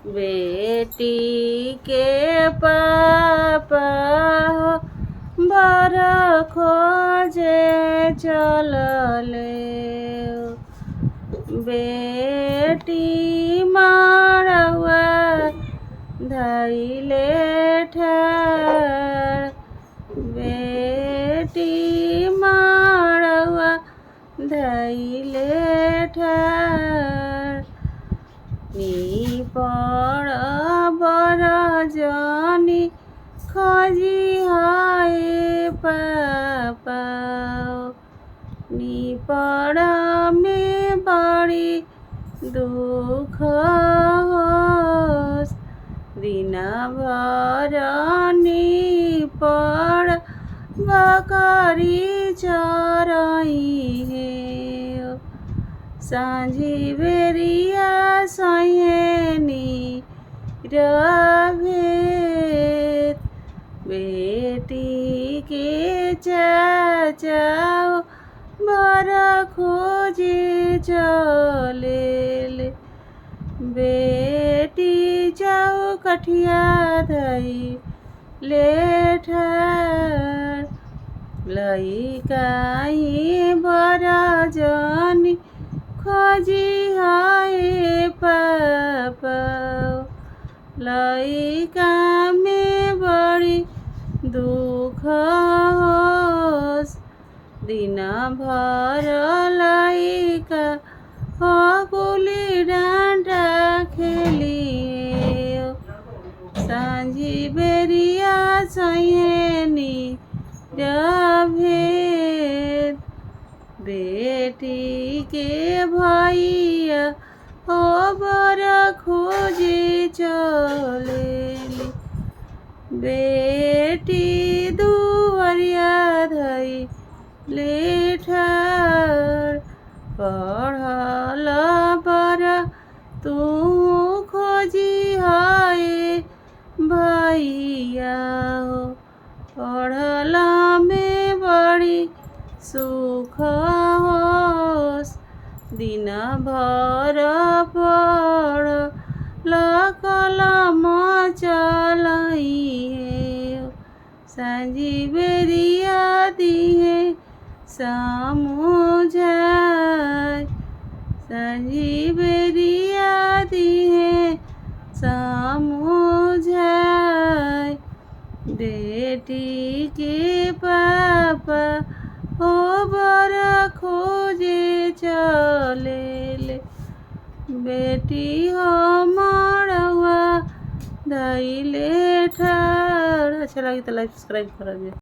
बेटी के पापा हो बर खोजे चलले। बेटी मड़वा धैले ठार। बेटी मड़वा धैले ठार। निपड़ बर जनी खोजी हाय पापा। निपड़ में बड़ी दुख होस। दिन भर निपड़ बकरी चरई है। सांझी बेरिया सहेनी रभेत। बेटी के चाचा बर खोजे चलेले। बेटी चौकठिया धैले ठार। लइकाई बर जनी खोजी हाय पापा। लइका में बड़ी दुख होस। दिन भर लइका हो गुली डांडा खेलिए। सांझी बेरिया सहेनी रभेत। बेटी के भैया हो बर खोजे चलेले। बेटी दुवरिया धैले ठार। पढ़ल बर तू खोजी हाय भैया हो। पढ़ल में बड़ी सुख होस। दिन भर पढ़ल कलम चलई है। सांझी बेरिया दिहे समुझाय। सांझी बेरिया दिहे समुझाय। बेटी के पापा हो बर खोजे चलेले। बेटी हो मड़वा धैले ठार। अच्छा लगी तो लाइक सब्सक्राइब कर दिया।